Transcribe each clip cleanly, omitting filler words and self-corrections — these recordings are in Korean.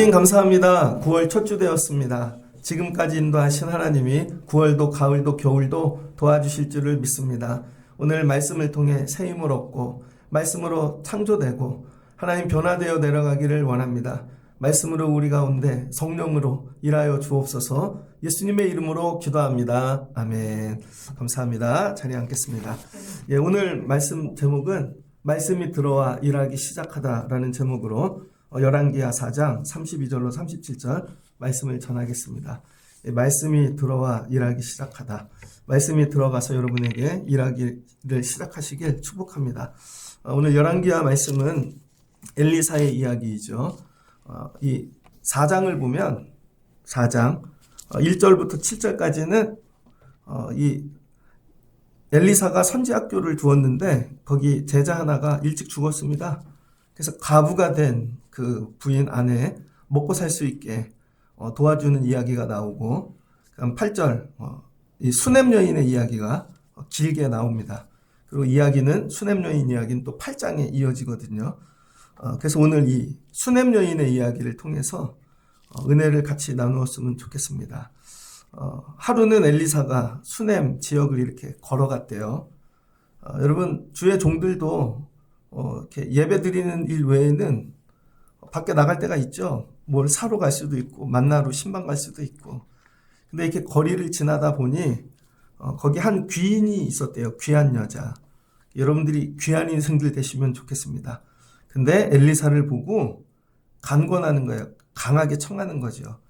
하나님 감사합니다. 9월 첫 주 되었습니다. 지금까지 인도하신 하나님이 9월도 가을도 겨울도 도와주실 줄을 믿습니다. 오늘 말씀을 통해 새 힘을 얻고 말씀으로 창조되고 하나님 변화되어 내려가기를 원합니다. 말씀으로 우리 가운데 성령으로 일하여 주옵소서. 예수님의 이름으로 기도합니다. 아멘. 감사합니다. 자리에 앉겠습니다. 오늘 말씀 제목은 말씀이 들어와 일하기 시작하다라는 제목으로 열왕기하 4장 32절로 37절 말씀을 전하겠습니다. 말씀이 들어와 일하기 시작하다. 말씀이 들어가서 여러분에게 일하기를 시작하시길 축복합니다. 오늘 열왕기하 말씀은 엘리사의 이야기이죠. 이 4장을 보면 4장 1절부터 7절까지는 이 엘리사가 선지학교를 두었는데 거기 제자 하나가 일찍 죽었습니다. 그래서 과부가 된 그 부인 아내 먹고 살 수 있게 도와주는 이야기가 나오고, 그다음 8절 이 수냄 여인의 이야기가 길게 나옵니다. 그리고 이야기는 수냄 여인 이야기는 또 8장에 이어지거든요. 그래서 오늘 이 수냄 여인의 이야기를 통해서 은혜를 같이 나누었으면 좋겠습니다. 하루는 엘리사가 수냄 지역을 이렇게 걸어갔대요. 여러분, 주의 종들도 이렇게 예배 드리는 일 외에는 밖에 나갈 때가 있죠. 뭘 사러 갈 수도 있고 만나러 신방 갈 수도 있고. 근데 이렇게 거리를 지나다 보니 거기 한 귀인이 있었대요. 귀한 여자. 여러분들이 귀한 인생들 되시면 좋겠습니다. 근데 엘리사를 보고 간권하는 거예요. 강하게 청하는 거죠.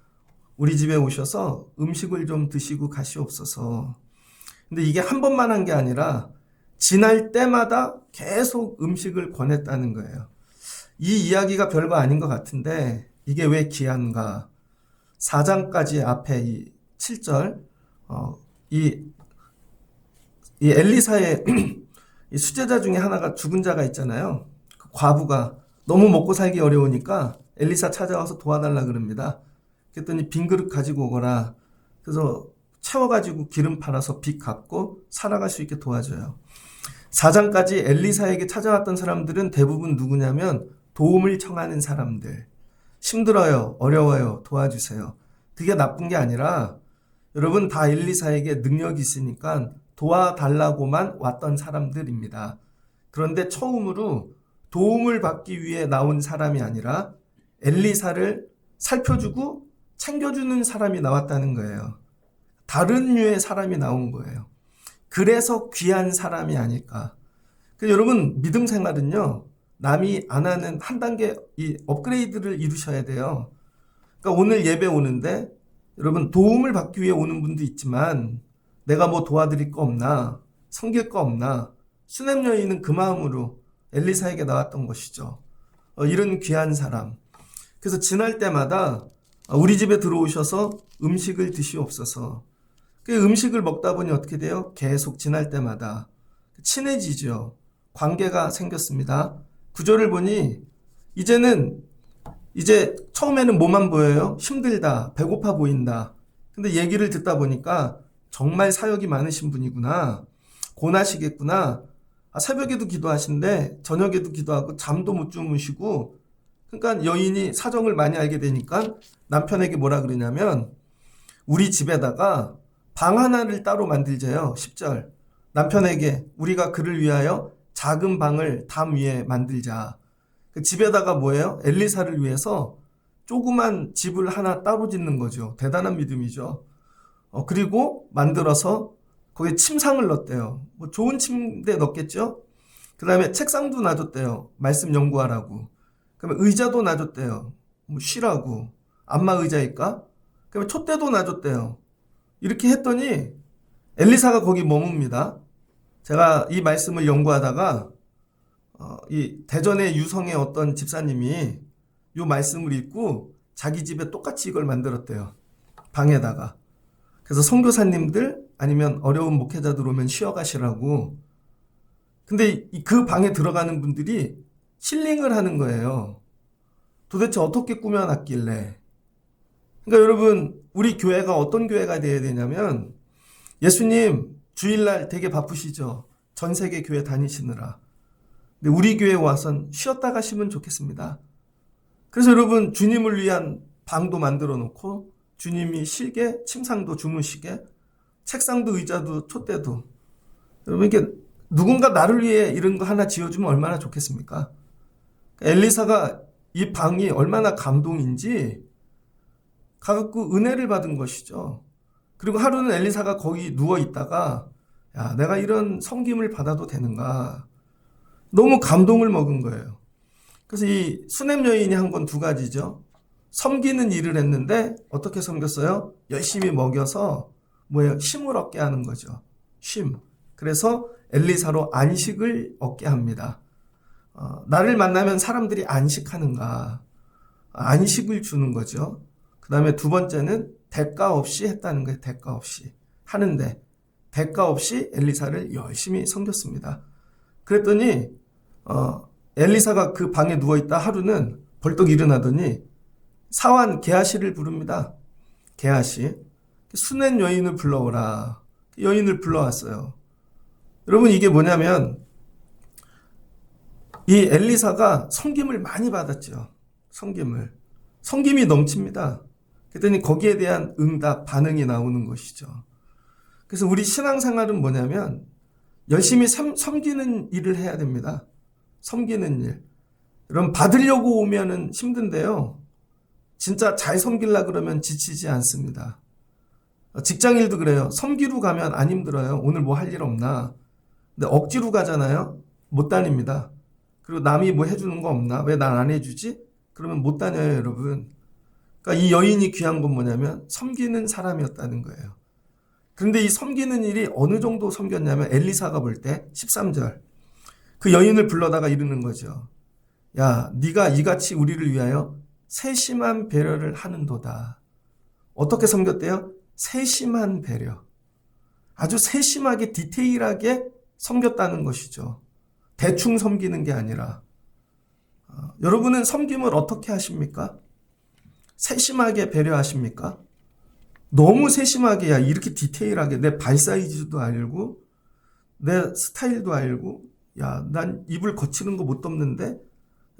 우리 집에 오셔서 음식을 좀 드시고 가시옵소서. 근데 이게 한 번만 한 게 아니라 지날 때마다 계속 음식을 권했다는 거예요. 이 이야기가 별거 아닌 것 같은데 이게 왜 귀한가? 4장까지 앞에 이 7절 이 엘리사의 이 수제자 중에 하나가 죽은 자가 있잖아요. 그 과부가 너무 먹고 살기 어려우니까 엘리사 찾아와서 도와달라 그럽니다. 그랬더니 빈 그릇 가지고 오거라. 그래서 채워가지고 기름 팔아서 빚 갚고 살아갈 수 있게 도와줘요. 4장까지 엘리사에게 찾아왔던 사람들은 대부분 누구냐면 도움을 청하는 사람들. 힘들어요, 어려워요, 도와주세요. 그게 나쁜 게 아니라 여러분 다 엘리사에게 능력이 있으니까 도와달라고만 왔던 사람들입니다. 그런데 처음으로 도움을 받기 위해 나온 사람이 아니라 엘리사를 살펴주고 챙겨주는 사람이 나왔다는 거예요. 다른 류의 사람이 나온 거예요. 그래서 귀한 사람이 아닐까. 여러분, 믿음 생활은요, 남이 안 하는 한 단계 이 업그레이드를 이루셔야 돼요. 그러니까 오늘 예배 오는데 여러분 도움을 받기 위해 오는 분도 있지만 내가 뭐 도와드릴 거 없나, 섬길 거 없나, 수냄 여인은 그 마음으로 엘리사에게 나왔던 것이죠. 이런 귀한 사람. 그래서 지날 때마다 우리 집에 들어오셔서 음식을 드시옵소서. 그 음식을 먹다 보니 어떻게 돼요? 계속 지날 때마다 친해지죠. 관계가 생겼습니다. 구절을 보니 이제 처음에는 뭐만 보여요? 힘들다, 배고파 보인다. 근데 얘기를 듣다 보니까 정말 사역이 많으신 분이구나. 고나시겠구나. 새벽에도 기도하신데 저녁에도 기도하고 잠도 못 주무시고, 그러니까 여인이 사정을 많이 알게 되니까 남편에게 뭐라 그러냐면 우리 집에다가 방 하나를 따로 만들재요. 10절. 남편에게 우리가 그를 위하여 작은 방을 담 위에 만들자. 그 집에다가 뭐예요? 엘리사를 위해서 조그만 집을 하나 따로 짓는 거죠. 대단한 믿음이죠. 그리고 만들어서 거기에 침상을 넣었대요. 뭐 좋은 침대 넣었겠죠? 그 다음에 책상도 놔줬대요. 말씀 연구하라고. 그다음에 의자도 놔줬대요. 뭐 쉬라고. 안마 의자일까? 그다음에 촛대도 놔줬대요. 이렇게 했더니 엘리사가 거기 머뭅니다. 제가 이 말씀을 연구하다가 이 대전의 유성의 어떤 집사님이 이 말씀을 읽고 자기 집에 똑같이 이걸 만들었대요. 방에다가. 그래서 선교사님들 아니면 어려운 목회자들 오면 쉬어가시라고. 근데 그 방에 들어가는 분들이 힐링을 하는 거예요. 도대체 어떻게 꾸며놨길래. 그러니까 여러분, 우리 교회가 어떤 교회가 되어야 되냐면, 예수님 주일날 되게 바쁘시죠. 전 세계 교회 다니시느라. 근데 우리 교회 와선 쉬었다 가시면 좋겠습니다. 그래서 여러분, 주님을 위한 방도 만들어 놓고 주님이 쉬게 침상도 주무시게 책상도 의자도 촛대도. 여러분 이게 누군가 나를 위해 이런 거 하나 지어주면 얼마나 좋겠습니까? 엘리사가 이 방이 얼마나 감동인지 가갖고 은혜를 받은 것이죠. 그리고 하루는 엘리사가 거기 누워 있다가 야, 내가 이런 섬김을 받아도 되는가? 너무 감동을 먹은 거예요. 그래서 이 수냄 여인이 한 건 두 가지죠. 섬기는 일을 했는데 어떻게 섬겼어요? 열심히 먹여서 뭐예요? 쉼을 얻게 하는 거죠. 쉼. 그래서 엘리사로 안식을 얻게 합니다. 나를 만나면 사람들이 안식하는가? 안식을 주는 거죠. 그 다음에 두 번째는 대가 없이 했다는 거예요. 대가 없이. 하는데 대가 없이 엘리사를 열심히 섬겼습니다. 그랬더니 엘리사가 그 방에 누워있다 하루는 벌떡 일어나더니 사환 게하시를 부릅니다. 게하시. 수냄 여인을 불러오라. 여인을 불러왔어요. 여러분 이게 뭐냐면 이 엘리사가 섬김을 많이 받았죠. 섬김이 넘칩니다. 그랬더니 거기에 대한 응답, 반응이 나오는 것이죠. 그래서 우리 신앙생활은 뭐냐면 열심히 섬기는 일을 해야 됩니다. 섬기는 일. 여러분 받으려고 오면은 힘든데요. 진짜 잘 섬기려고 그러면 지치지 않습니다. 직장일도 그래요. 섬기러 가면 안 힘들어요. 오늘 뭐 할 일 없나. 근데 억지로 가잖아요. 못 다닙니다. 그리고 남이 뭐 해주는 거 없나? 왜 난 안 해주지? 그러면 못 다녀요, 여러분. 그러니까 이 여인이 귀한 건 뭐냐면 섬기는 사람이었다는 거예요. 그런데 이 섬기는 일이 어느 정도 섬겼냐면 엘리사가 볼 때 13절. 그 여인을 불러다가 이르는 거죠. 야, 네가 이같이 우리를 위하여 세심한 배려를 하는도다. 어떻게 섬겼대요? 세심한 배려. 아주 세심하게 디테일하게 섬겼다는 것이죠. 대충 섬기는 게 아니라. 여러분은 섬김을 어떻게 하십니까? 세심하게 배려하십니까? 너무 세심하게, 야, 이렇게 디테일하게 내 발 사이즈도 알고 내 스타일도 알고, 야, 난 이불 거치는 거 못 덮는데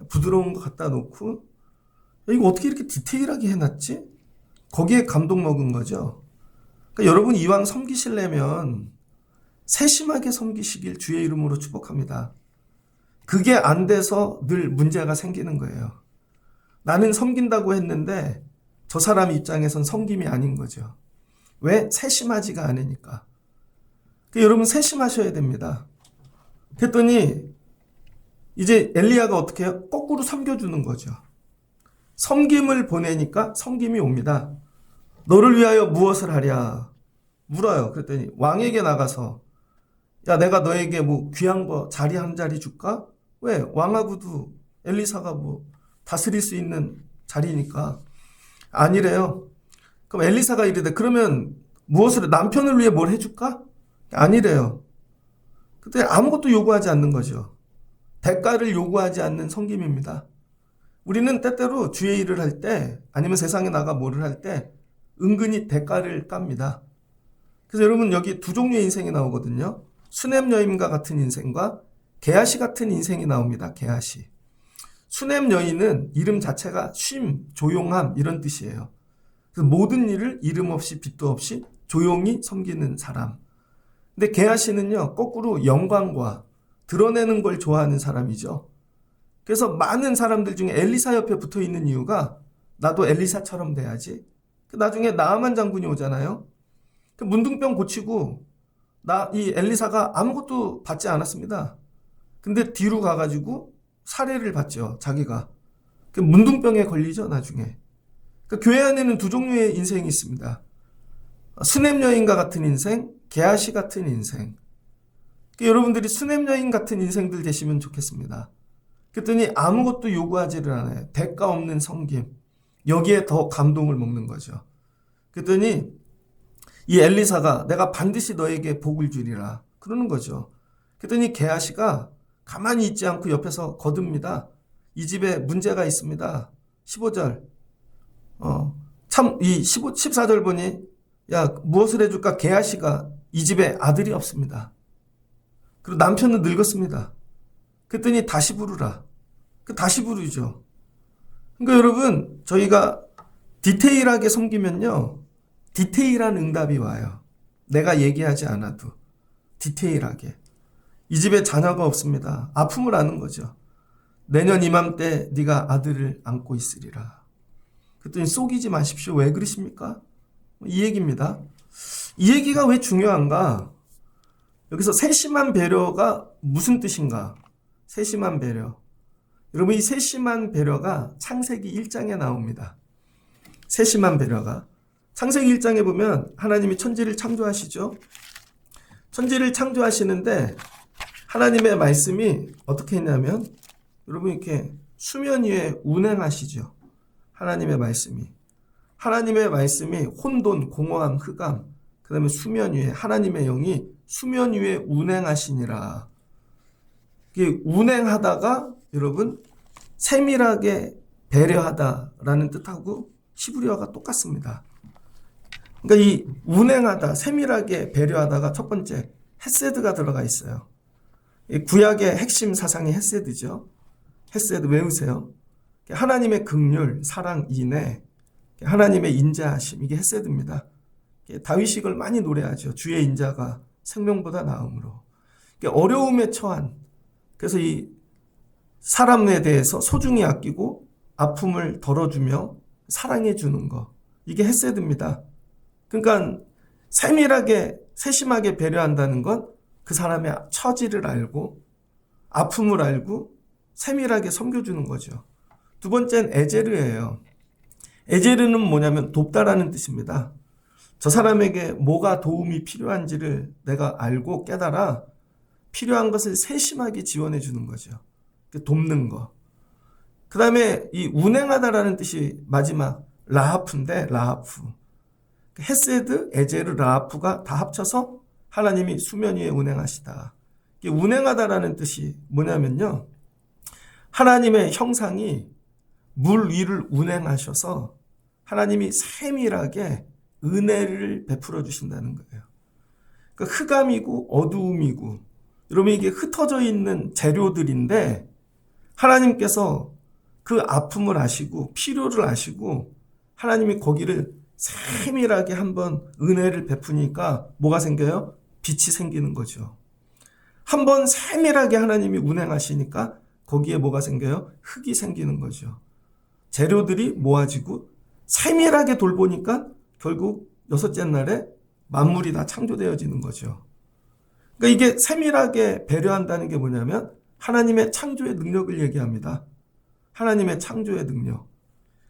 부드러운 거 갖다 놓고, 야, 이거 어떻게 이렇게 디테일하게 해놨지? 거기에 감동 먹은 거죠. 그러니까 여러분 이왕 섬기시려면 세심하게 섬기시길 주의 이름으로 축복합니다. 그게 안 돼서 늘 문제가 생기는 거예요. 나는 섬긴다고 했는데 저 사람 입장에선 섬김이 아닌 거죠. 왜? 세심하지가 않으니까. 그러니까 여러분 세심하셔야 됩니다. 그랬더니 이제 엘리야가 어떻게 해요? 거꾸로 섬겨주는 거죠. 섬김을 보내니까 섬김이 옵니다. 너를 위하여 무엇을 하랴? 물어요. 그랬더니 왕에게 나가서 야, 내가 너에게 뭐 귀한 거 자리 한 자리 줄까? 왜? 왕하고도 엘리사가 뭐 다스릴 수 있는 자리니까. 아니래요. 그럼 엘리사가 이르되 그러면 무엇을 남편을 위해 뭘 해줄까? 아니래요. 그때 아무것도 요구하지 않는 거죠. 대가를 요구하지 않는 섬김입니다. 우리는 때때로 주의 일을 할 때 아니면 세상에 나가 뭐를 할 때 은근히 대가를 깝니다. 그래서 여러분 여기 두 종류의 인생이 나오거든요. 수냄 여인과 같은 인생과 게하시 같은 인생이 나옵니다. 게하시. 수냄 여인은 이름 자체가 쉼, 조용함 이런 뜻이에요. 그래서 모든 일을 이름 없이 빚도 없이 조용히 섬기는 사람. 근데 게하시는요, 거꾸로 영광과 드러내는 걸 좋아하는 사람이죠. 그래서 많은 사람들 중에 엘리사 옆에 붙어 있는 이유가 나도 엘리사처럼 돼야지. 나중에 나아만 장군이 오잖아요. 문둥병 고치고 이 엘리사가 아무것도 받지 않았습니다. 근데 뒤로 가가지고 살해를 받죠. 자기가. 문둥병에 걸리죠. 나중에. 교회 안에는 두 종류의 인생이 있습니다. 수냄 여인과 같은 인생, 게하시 같은 인생. 여러분들이 수냄 여인 같은 인생들 되시면 좋겠습니다. 그랬더니 아무것도 요구하지를 않아요. 대가 없는 섬김. 여기에 더 감동을 먹는 거죠. 그랬더니 이 엘리사가 내가 반드시 너에게 복을 주리라 그러는 거죠. 그랬더니 게하시가 가만히 있지 않고 옆에서 거듭니다. 이 집에 문제가 있습니다. 15절. 참, 14절 보니, 야, 무엇을 해줄까? 게하시가 이 집에 아들이 없습니다. 그리고 남편은 늙었습니다. 그랬더니 다시 부르라. 다시 부르죠. 그러니까 여러분, 저희가 디테일하게 섬기면요, 디테일한 응답이 와요. 내가 얘기하지 않아도 디테일하게. 이 집에 자녀가 없습니다. 아픔을 아는 거죠. 내년 이맘때 네가 아들을 안고 있으리라. 그랬더니 속이지 마십시오. 왜 그러십니까? 이 얘기입니다. 이 얘기가 왜 중요한가? 여기서 세심한 배려가 무슨 뜻인가? 세심한 배려. 여러분, 이 세심한 배려가 창세기 1장에 나옵니다. 세심한 배려가. 창세기 1장에 보면 하나님이 천지를 창조하시죠. 천지를 창조하시는데 하나님의 말씀이 어떻게 했냐면, 여러분, 이렇게 수면 위에 운행하시죠. 하나님의 말씀이. 하나님의 말씀이 혼돈, 공허함, 흑암, 그 다음에 수면 위에 하나님의 영이 수면 위에 운행하시니라. 이게 운행하다가 여러분 세밀하게 배려하다라는 뜻하고 히브리어가 똑같습니다. 그러니까 이 운행하다, 세밀하게 배려하다가 첫 번째 헤세드가 들어가 있어요. 구약의 핵심 사상이 헤세드죠. 헤세드 외우세요. 하나님의 긍휼, 사랑, 인애, 하나님의 인자하심, 이게 헤세드입니다. 다윗이 이걸 많이 노래하죠. 주의 인자가 생명보다 나음으로. 어려움에 처한, 그래서 이 사람에 대해서 소중히 아끼고 아픔을 덜어주며 사랑해 주는 거, 이게 헤세드입니다. 그러니까 세밀하게 세심하게 배려한다는 건 그 사람의 처지를 알고 아픔을 알고 세밀하게 섬겨주는 거죠. 두 번째는 에제르예요. 에제르는 뭐냐면 돕다라는 뜻입니다. 저 사람에게 뭐가 도움이 필요한지를 내가 알고 깨달아 필요한 것을 세심하게 지원해 주는 거죠. 돕는 거. 그 다음에 이 운행하다라는 뜻이 마지막 라하프인데, 라하프. 헤세드, 에제르, 라하프가 다 합쳐서 하나님이 수면 위에 운행하시다. 운행하다라는 뜻이 뭐냐면요, 하나님의 형상이 물 위를 운행하셔서 하나님이 세밀하게 은혜를 베풀어 주신다는 거예요. 그러니까 흑암이고 어두움이고, 여러분, 이게 흩어져 있는 재료들인데 하나님께서 그 아픔을 아시고 필요를 아시고 하나님이 거기를 세밀하게 한번 은혜를 베푸니까 뭐가 생겨요? 빛이 생기는 거죠. 한번 세밀하게 하나님이 운행하시니까 거기에 뭐가 생겨요? 흙이 생기는 거죠. 재료들이 모아지고 세밀하게 돌보니까 결국 여섯째 날에 만물이 다 창조되어지는 거죠. 그러니까 이게 세밀하게 배려한다는 게 뭐냐면 하나님의 창조의 능력을 얘기합니다. 하나님의 창조의 능력.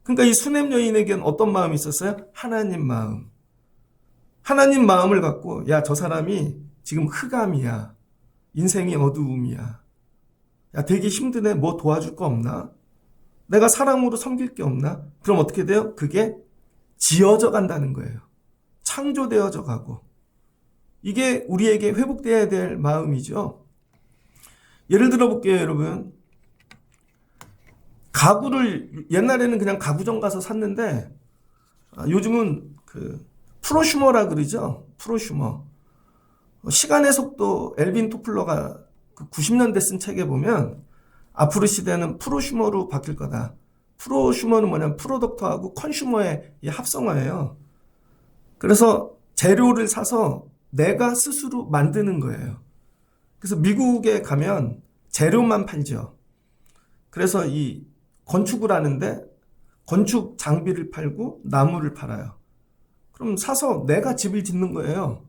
그러니까 이 수냄 여인에게는 어떤 마음이 있었어요? 하나님 마음. 하나님 마음을 갖고, 야, 저 사람이 지금 흑암이야. 인생이 어두움이야. 야, 되게 힘드네. 뭐 도와줄 거 없나? 내가 사랑으로 섬길 게 없나? 그럼 어떻게 돼요? 그게 지어져 간다는 거예요. 창조되어져 가고. 이게 우리에게 회복되어야 될 마음이죠. 예를 들어 볼게요, 여러분. 가구를 옛날에는 그냥 가구점 가서 샀는데 요즘은 그 프로슈머라 그러죠. 프로슈머. 시간의 속도, 엘빈 토플러가 90년대 쓴 책에 보면 앞으로 시대는 프로슈머로 바뀔 거다. 프로슈머는 뭐냐면 프로덕터하고 컨슈머의 합성어예요. 그래서 재료를 사서 내가 스스로 만드는 거예요. 그래서 미국에 가면 재료만 팔죠. 그래서 이 건축을 하는데 건축 장비를 팔고 나무를 팔아요. 그럼 사서 내가 집을 짓는 거예요.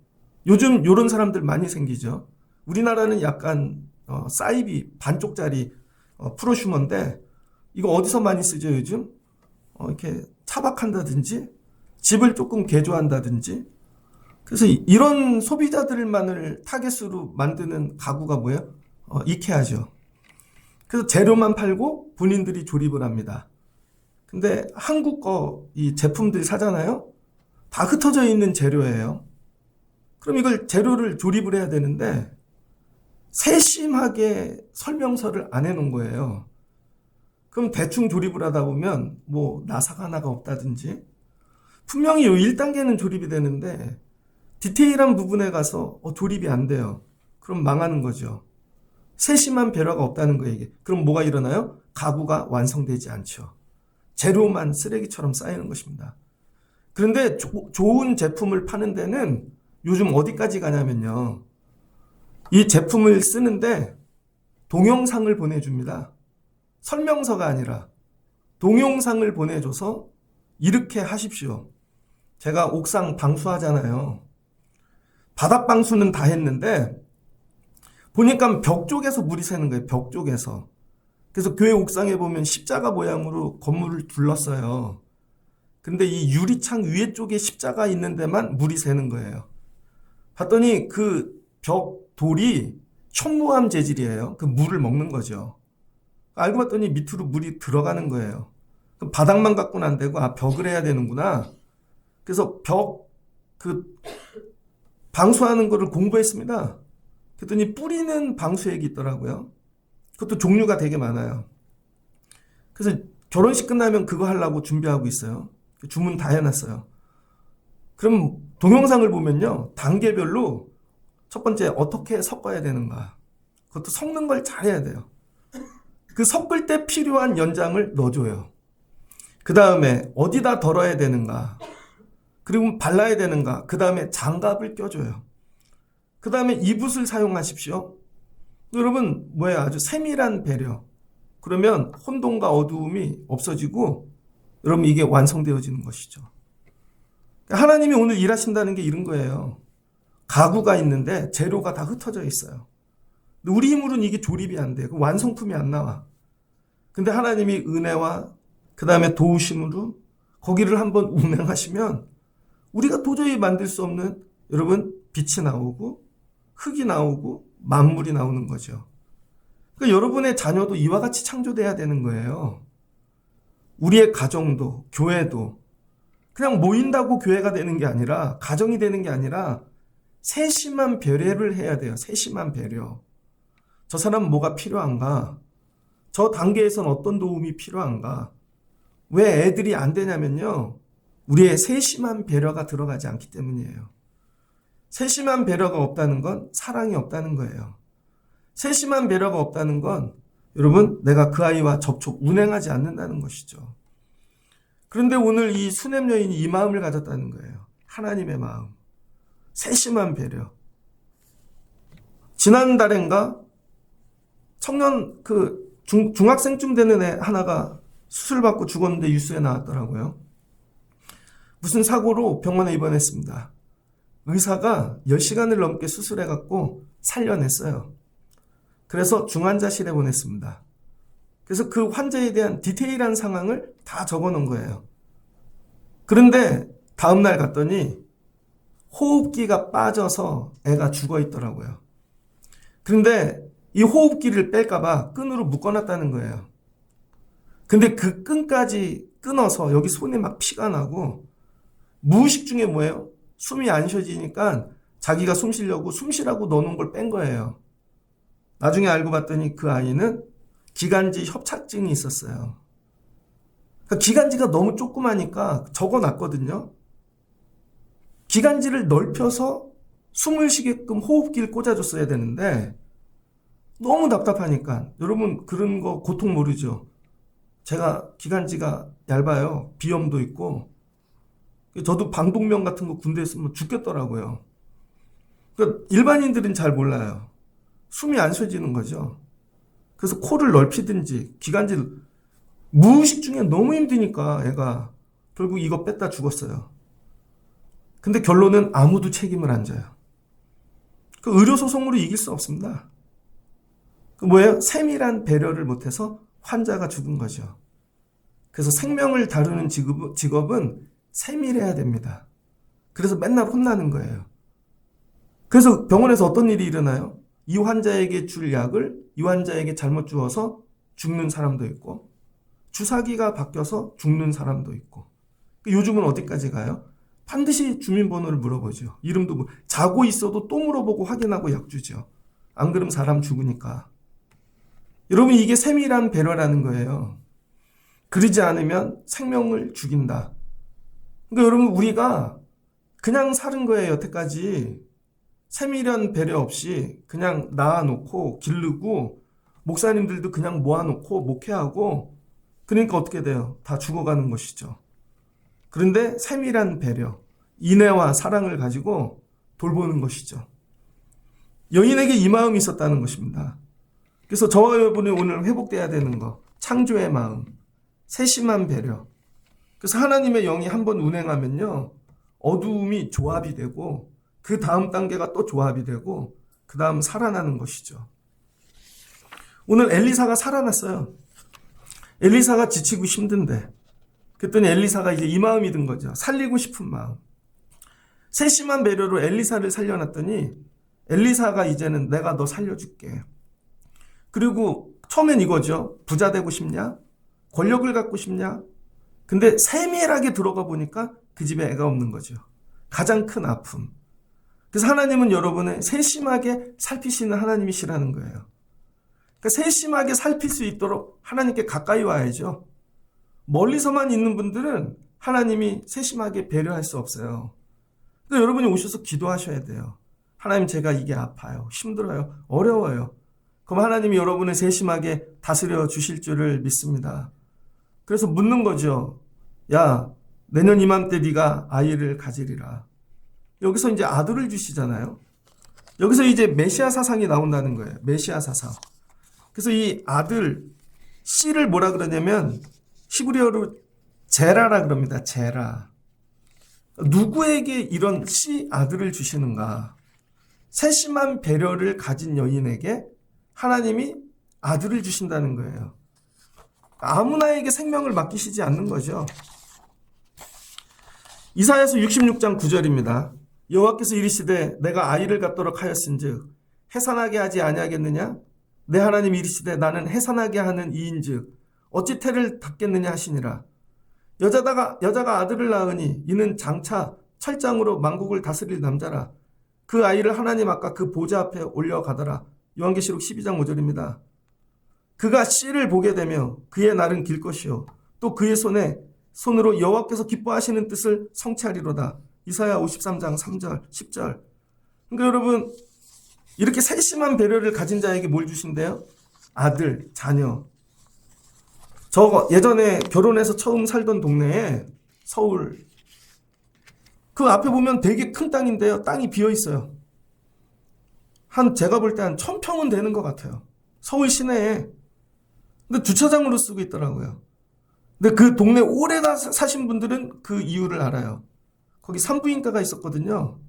요즘 이런 사람들 많이 생기죠. 우리나라는 약간 사이비 반쪽짜리 프로슈머인데 이거 어디서 많이 쓰죠 요즘? 이렇게 차박한다든지 집을 조금 개조한다든지. 그래서 이런 소비자들만을 타겟으로 만드는 가구가 뭐예요? 이케아죠. 그래서 재료만 팔고 본인들이 조립을 합니다. 근데 한국 이 제품들 사잖아요? 다 흩어져 있는 재료예요. 그럼 이걸 재료를 조립을 해야 되는데 세심하게 설명서를 안 해놓은 거예요. 그럼 대충 조립을 하다 보면 뭐 나사가 하나가 없다든지, 분명히 요 1단계는 조립이 되는데 디테일한 부분에 가서 조립이 안 돼요. 그럼 망하는 거죠. 세심한 배려가 없다는 거예요. 이게. 그럼 뭐가 일어나요? 가구가 완성되지 않죠. 재료만 쓰레기처럼 쌓이는 것입니다. 그런데 좋은 제품을 파는 데는 요즘 어디까지 가냐면요. 이 제품을 쓰는데 동영상을 보내줍니다. 설명서가 아니라 동영상을 보내줘서 이렇게 하십시오. 제가 옥상 방수하잖아요. 바닥 방수는 다 했는데 보니까 벽 쪽에서 물이 새는 거예요. 벽 쪽에서. 그래서 교회 옥상에 보면 십자가 모양으로 건물을 둘렀어요. 근데 이 유리창 위에 쪽에 십자가 있는 데만 물이 새는 거예요. 봤더니 그 벽 돌이 현무암 재질이에요. 그 물을 먹는 거죠. 알고 봤더니 밑으로 물이 들어가는 거예요. 그럼 바닥만 갖고는 안 되고 벽을 해야 되는구나. 그래서 방수하는 거를 공부했습니다. 그랬더니 뿌리는 방수액이 있더라고요. 그것도 종류가 되게 많아요. 그래서 결혼식 끝나면 그거 하려고 준비하고 있어요. 주문 다 해놨어요. 그럼 동영상을 보면요. 단계별로 첫 번째 어떻게 섞어야 되는가. 그것도 섞는 걸 잘해야 돼요. 그 섞을 때 필요한 연장을 넣어줘요. 그 다음에 어디다 덜어야 되는가. 그리고 발라야 되는가. 그 다음에 장갑을 껴줘요. 그 다음에 이붓을 사용하십시오. 여러분 아주 세밀한 배려. 그러면 혼돈과 어두움이 없어지고 여러분 이게 완성되어지는 것이죠. 하나님이 오늘 일하신다는 게 이런 거예요. 가구가 있는데 재료가 다 흩어져 있어요. 우리 힘으로는 이게 조립이 안 돼. 완성품이 안 나와. 근데 하나님이 은혜와 그 다음에 도우심으로 거기를 한번 운행하시면 우리가 도저히 만들 수 없는 여러분 빛이 나오고 흙이 나오고 만물이 나오는 거죠. 그러니까 여러분의 자녀도 이와 같이 창조돼야 되는 거예요. 우리의 가정도 교회도 그냥 모인다고 교회가 되는 게 아니라 가정이 되는 게 아니라 세심한 배려를 해야 돼요. 세심한 배려. 저 사람은 뭐가 필요한가? 저 단계에선 어떤 도움이 필요한가? 왜 애들이 안 되냐면요. 우리의 세심한 배려가 들어가지 않기 때문이에요. 세심한 배려가 없다는 건 사랑이 없다는 거예요. 세심한 배려가 없다는 건 여러분 내가 그 아이와 접촉, 운행하지 않는다는 것이죠. 그런데 오늘 이 수냄 여인이 이 마음을 가졌다는 거예요. 하나님의 마음. 세심한 배려. 지난달인가 청년 중학생쯤 되는 애 하나가 수술받고 죽었는데 뉴스에 나왔더라고요. 무슨 사고로 병원에 입원했습니다. 의사가 10시간을 넘게 수술해갖고 살려냈어요. 그래서 중환자실에 보냈습니다. 그래서 그 환자에 대한 디테일한 상황을 다 적어놓은 거예요. 그런데 다음날 갔더니 호흡기가 빠져서 애가 죽어 있더라고요. 그런데 이 호흡기를 뺄까봐 끈으로 묶어놨다는 거예요. 근데 그 끈까지 끊어서 여기 손에 막 피가 나고 무의식 중에 뭐예요? 숨이 안 쉬어지니까 자기가 숨 쉬려고 숨 쉬라고 넣어놓은 걸 뺀 거예요. 나중에 알고 봤더니 그 아이는 기관지 협착증이 있었어요. 그러니까 기관지가 너무 조그마니까 적어놨거든요. 기관지를 넓혀서 숨을 쉬게끔 호흡기를 꽂아줬어야 되는데 너무 답답하니까 여러분 그런 거 고통 모르죠. 제가 기관지가 얇아요. 비염도 있고 저도 방독면 같은 거 군대에 있으면 죽겠더라고요. 그러니까 일반인들은 잘 몰라요. 숨이 안 쉬어지는 거죠. 그래서 코를 넓히든지 기관지를 무의식 중에 너무 힘드니까 애가 결국 이거 뺐다 죽었어요. 근데 결론은 아무도 책임을 안 져요. 그 의료소송으로 이길 수 없습니다. 그 뭐예요? 세밀한 배려를 못해서 환자가 죽은 거죠. 그래서 생명을 다루는 직업은 세밀해야 됩니다. 그래서 맨날 혼나는 거예요. 그래서 병원에서 어떤 일이 일어나요? 이 환자에게 줄 약을 이 환자에게 잘못 주어서 죽는 사람도 있고 주사기가 바뀌어서 죽는 사람도 있고 요즘은 어디까지 가요? 반드시 주민번호를 물어보죠. 이름도 자고 있어도 또 물어보고 확인하고 약 주죠. 안 그러면 사람 죽으니까. 여러분 이게 세밀한 배려라는 거예요. 그러지 않으면 생명을 죽인다. 그러니까 여러분 우리가 그냥 사는 거예요. 여태까지 세밀한 배려 없이 그냥 낳아놓고 기르고 목사님들도 그냥 모아놓고 목회하고 그러니까 어떻게 돼요? 다 죽어가는 것이죠. 그런데 세밀한 배려, 인애와 사랑을 가지고 돌보는 것이죠. 여인에게 이 마음이 있었다는 것입니다. 그래서 저와 여러분이 오늘 회복돼야 되는 거, 창조의 마음, 세심한 배려. 그래서 하나님의 영이 한번 운행하면요, 어두움이 조합이 되고 그 다음 단계가 또 조합이 되고 그 다음 살아나는 것이죠. 오늘 엘리사가 살아났어요. 엘리사가 지치고 힘든데 그랬더니 엘리사가 이제 이 마음이 든 거죠. 살리고 싶은 마음. 세심한 배려로 엘리사를 살려놨더니 엘리사가 이제는 내가 너 살려줄게. 그리고 처음엔 이거죠. 부자 되고 싶냐? 권력을 갖고 싶냐? 근데 세밀하게 들어가 보니까 그 집에 애가 없는 거죠. 가장 큰 아픔. 그래서 하나님은 여러분을 세심하게 살피시는 하나님이시라는 거예요. 그러니까 세심하게 살필 수 있도록 하나님께 가까이 와야죠. 멀리서만 있는 분들은 하나님이 세심하게 배려할 수 없어요. 그러니까 여러분이 오셔서 기도하셔야 돼요. 하나님, 제가 이게 아파요. 힘들어요. 어려워요. 그럼 하나님이 여러분을 세심하게 다스려 주실 줄을 믿습니다. 그래서 묻는 거죠. 야, 내년 이맘때 네가 아이를 가지리라. 여기서 이제 아들을 주시잖아요. 여기서 이제 메시아 사상이 나온다는 거예요. 메시아 사상. 그래서 이 아들, 씨를 뭐라 그러냐면 히브리어로 제라라 그럽니다. 제라. 누구에게 이런 씨 아들을 주시는가? 세심한 배려를 가진 여인에게 하나님이 아들을 주신다는 거예요. 아무나에게 생명을 맡기시지 않는 거죠. 이사야서 66장 9절입니다. 여호와께서 이르시되 내가 아이를 갖도록 하였은즉 해산하게 하지 아니하겠느냐? 내 하나님 이르시되 나는 해산하게 하는 이인즉 어찌 태를 닫겠느냐 하시니라. 여자가 아들을 낳으니 이는 장차 철장으로 만국을 다스릴 남자라. 그 아이를 하나님 아까 그 보좌 앞에 올려가더라. 요한계시록 12장 5절입니다. 그가 씨를 보게 되며 그의 날은 길 것이요 또 그의 손으로 여호와께서 기뻐하시는 뜻을 성취하리로다. 이사야 53장 3절 10절. 그러니까 여러분, 이렇게 세심한 배려를 가진 자에게 뭘 주신대요? 아들, 자녀. 저 예전에 결혼해서 처음 살던 동네에 서울 그 앞에 보면 되게 큰 땅인데요. 땅이 비어 있어요. 제가 볼 때 한 1000평은 되는 것 같아요. 서울 시내에. 근데 주차장으로 쓰고 있더라고요. 근데 그 동네 오래 사신 분들은 그 이유를 알아요. 거기 산부인과가 있었거든요.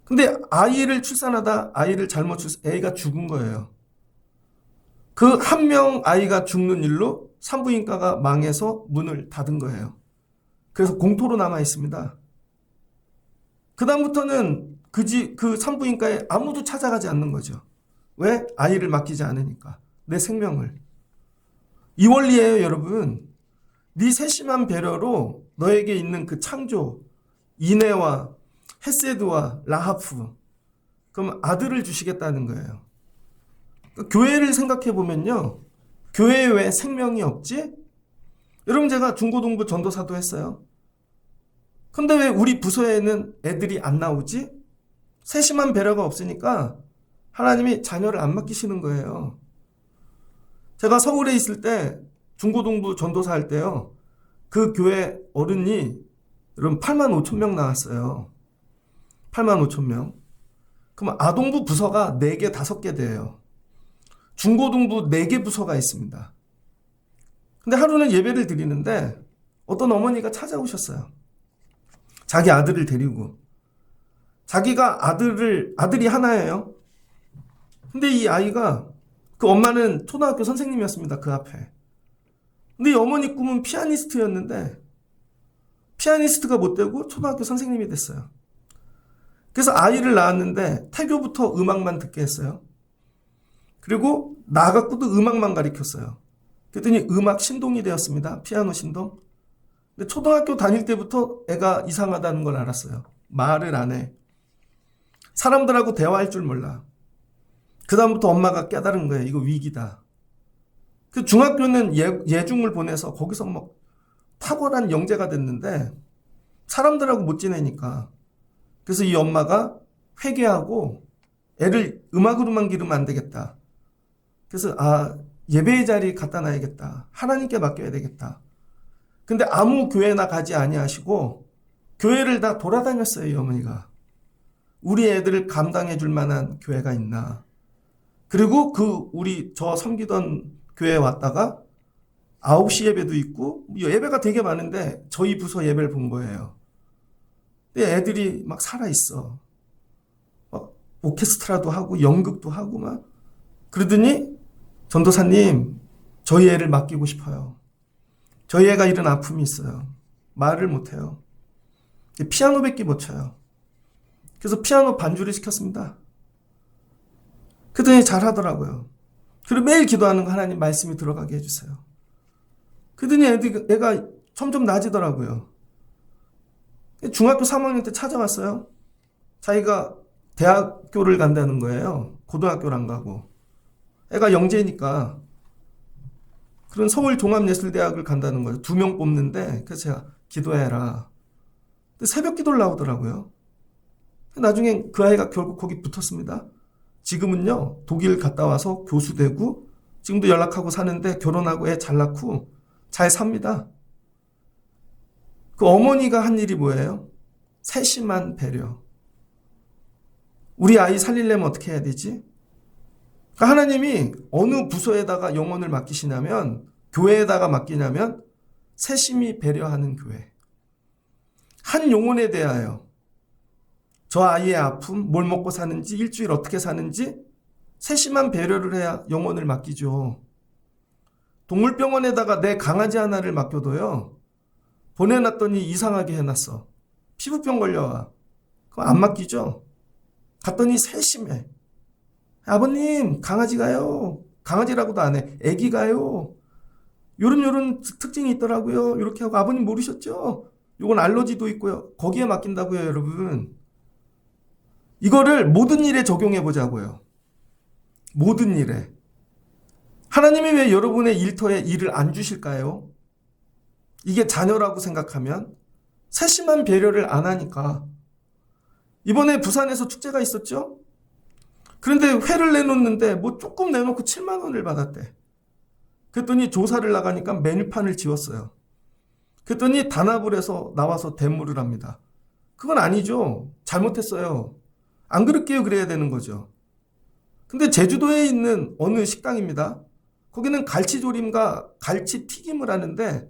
근데 아이를 출산하다 아이를 잘못 애가 죽은 거예요. 그 한 명 아이가 죽는 일로 산부인과가 망해서 문을 닫은 거예요. 그래서 공토로 남아 있습니다. 그다음부터는 그 산부인과에 아무도 찾아가지 않는 거죠. 왜? 아이를 맡기지 않으니까. 내 생명을. 이 원리예요, 여러분. 네 세심한 배려로 너에게 있는 그 창조, 인애와 헤세드와 라하프, 그럼 아들을 주시겠다는 거예요. 교회를 생각해 보면요. 교회에 왜 생명이 없지? 여러분, 제가 중고등부 전도사도 했어요. 근데 왜 우리 부서에는 애들이 안 나오지? 세심한 배려가 없으니까 하나님이 자녀를 안 맡기시는 거예요. 제가 서울에 있을 때 중고등부 전도사 할 때요. 그 교회 어른이 여러분 85,000명 나왔어요. 85,000명. 그럼 아동부 부서가 4개, 5개 돼요. 중고등부 4개 부서가 있습니다. 근데 하루는 예배를 드리는데 어떤 어머니가 찾아오셨어요. 자기 아들을 데리고. 자기가 아들이 하나예요. 근데 이 아이가 그 엄마는 초등학교 선생님이었습니다. 그 앞에. 근데 이 어머니 꿈은 피아니스트였는데 피아니스트가 못 되고 초등학교 선생님이 됐어요. 그래서 아이를 낳았는데 태교부터 음악만 듣게 했어요. 그리고 나갖고도 음악만 가르쳤어요. 그랬더니 음악 신동이 되었습니다. 피아노 신동. 근데 초등학교 다닐 때부터 애가 이상하다는 걸 알았어요. 말을 안 해. 사람들하고 대화할 줄 몰라. 그 다음부터 엄마가 깨달은 거예요. 이거 위기다. 그 중학교는 예중을 보내서 거기서 막 탁월한 영재가 됐는데 사람들하고 못 지내니까. 그래서 이 엄마가 회개하고 애를 음악으로만 기르면 안 되겠다. 그래서 예배의 자리 갖다 놔야겠다. 하나님께 맡겨야 되겠다. 근데 아무 교회나 가지 아니하시고 교회를 다 돌아다녔어요, 이 어머니가. 우리 애들을 감당해 줄 만한 교회가 있나. 그리고 저 섬기던 교회에 왔다가 9시 예배도 있고 예배가 되게 많은데 저희 부서 예배를 본 거예요. 근데 애들이 막 살아있어. 막 오케스트라도 하고 연극도 하고 막. 그러더니 전도사님, 저희 애를 맡기고 싶어요. 저희 애가 이런 아픔이 있어요. 말을 못해요. 피아노밖에 못 쳐요. 그래서 피아노 반주를 시켰습니다. 그랬더니 잘하더라고요. 그리고 매일 기도하는 거 하나님 말씀이 들어가게 해주세요. 그랬더니 애가 점점 나아지더라고요. 중학교 3학년 때 찾아왔어요. 자기가 대학교를 간다는 거예요. 고등학교를 안 가고. 애가 영재니까 그런 서울 종합예술대학을 간다는 거예요. 2명 뽑는데 그래서 제가 기도해라. 근데 새벽 기도를 나오더라고요. 나중에 그 아이가 결국 거기 붙었습니다. 지금은요 독일 갔다 와서 교수 되고 지금도 연락하고 사는데 결혼하고 애 잘 낳고 잘 삽니다. 그 어머니가 한 일이 뭐예요? 세심한 배려. 우리 아이 살리려면 어떻게 해야 되지? 그러니까 하나님이 어느 부서에다가 영혼을 맡기시냐면 교회에다가 맡기냐면 세심히 배려하는 교회. 한 영혼에 대하여 저 아이의 아픔, 뭘 먹고 사는지, 일주일 어떻게 사는지 세심한 배려를 해야 영혼을 맡기죠. 동물병원에다가 내 강아지 하나를 맡겨도요. 보내놨더니 이상하게 해놨어. 피부병 걸려와. 그럼 안 맡기죠. 갔더니 세심해. 아버님, 강아지가요. 강아지라고도 안 해. 애기가요. 요런 특징이 있더라고요. 이렇게 하고 아버님 모르셨죠? 요건 알러지도 있고요. 거기에 맡긴다고요, 여러분. 이거를 모든 일에 적용해 보자고요. 모든 일에. 하나님이 왜 여러분의 일터에 일을 안 주실까요? 이게 자녀라고 생각하면 세심한 배려를 안 하니까. 이번에 부산에서 축제가 있었죠? 그런데 회를 내놓는데 뭐 조금 내놓고 7만 원을 받았대. 그랬더니 조사를 나가니까 메뉴판을 지웠어요. 그랬더니 단합을 해서 나와서 대물을 합니다. 그건 아니죠. 잘못했어요. 안 그럴게요. 그래야 되는 거죠. 근데 제주도에 있는 어느 식당입니다. 거기는 갈치조림과 갈치튀김을 하는데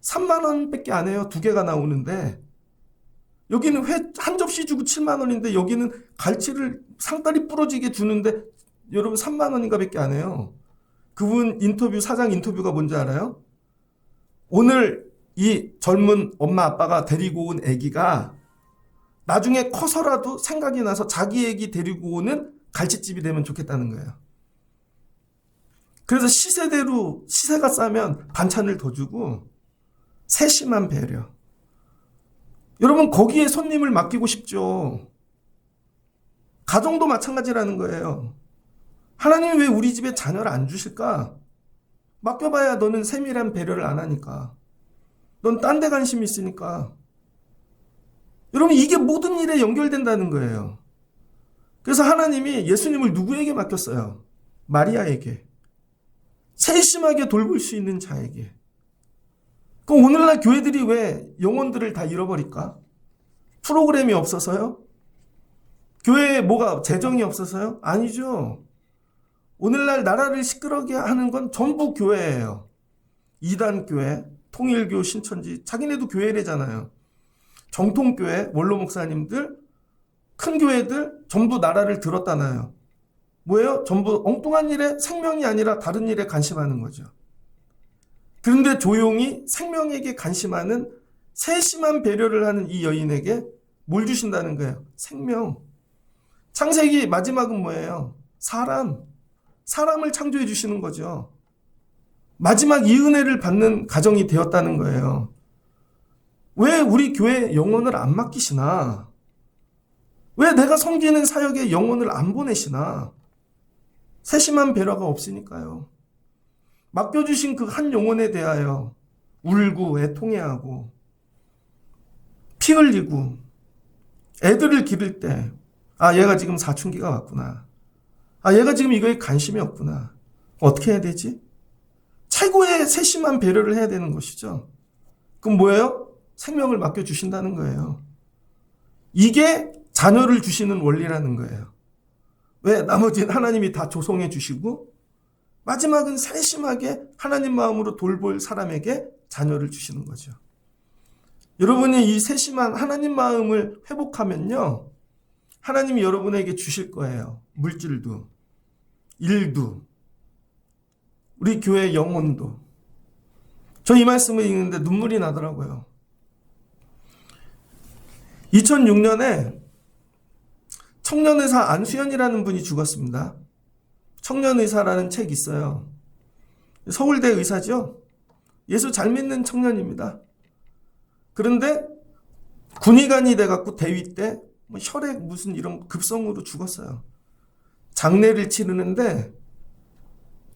3만 원밖에 안 해요. 2개가 나오는데 여기는 회 한 접시 주고 7만 원인데 여기는 갈치를 상다리 부러지게 주는데 여러분 3만 원인가 밖에 안 해요. 그분 사장 인터뷰가 뭔지 알아요? 오늘 이 젊은 엄마 아빠가 데리고 온 아기가 나중에 커서라도 생각이 나서 자기 아기 데리고 오는 갈치집이 되면 좋겠다는 거예요. 그래서 시세대로 시세가 싸면 반찬을 더 주고 세심한 배려. 여러분 거기에 손님을 맡기고 싶죠. 가정도 마찬가지라는 거예요. 하나님이 왜 우리 집에 자녀를 안 주실까? 맡겨봐야 너는 세밀한 배려를 안 하니까. 넌 딴 데 관심이 있으니까. 여러분 이게 모든 일에 연결된다는 거예요. 그래서 하나님이 예수님을 누구에게 맡겼어요? 마리아에게. 세심하게 돌볼 수 있는 자에게. 그럼 오늘날 교회들이 왜 영혼들을 다 잃어버릴까? 프로그램이 없어서요? 교회에 뭐가 재정이 없어서요? 아니죠. 오늘날 나라를 시끄럽게 하는 건 전부 교회예요. 이단교회, 통일교, 신천지, 자기네도 교회래잖아요. 정통교회, 원로 목사님들, 큰 교회들 전부 나라를 들었다나요. 뭐예요? 전부 엉뚱한 일에 생명이 아니라 다른 일에 관심하는 거죠. 그런데 조용히 생명에게 관심하는 세심한 배려를 하는 이 여인에게 뭘 주신다는 거예요? 생명. 창세기 마지막은 뭐예요? 사람을 창조해 주시는 거죠. 마지막 이 은혜를 받는 가정이 되었다는 거예요. 왜 우리 교회 영혼을 안 맡기시나? 왜 내가 섬기는 사역에 영혼을 안 보내시나? 세심한 배려가 없으니까요. 맡겨주신 그 한 영혼에 대하여 울고 애통해하고 피 흘리고 애들을 기를 때 얘가 지금 사춘기가 왔구나. 얘가 지금 이거에 관심이 없구나. 어떻게 해야 되지? 최고의 세심한 배려를 해야 되는 것이죠. 그럼 뭐예요? 생명을 맡겨주신다는 거예요. 이게 자녀를 주시는 원리라는 거예요. 왜? 나머지는 하나님이 다 조성해 주시고 마지막은 세심하게 하나님 마음으로 돌볼 사람에게 자녀를 주시는 거죠. 여러분이 이 세심한 하나님 마음을 회복하면요, 하나님이 여러분에게 주실 거예요. 물질도, 일도, 우리 교회 영혼도. 저 이 말씀을 읽는데 눈물이 나더라고요. 2006년에 청년의사 안수연이라는 분이 죽었습니다. 청년의사라는 책이 있어요. 서울대 의사죠. 예수 잘 믿는 청년입니다. 그런데 군의관이 돼갖고 대위 때 혈액 무슨 이런 급성으로 죽었어요. 장례를 치르는데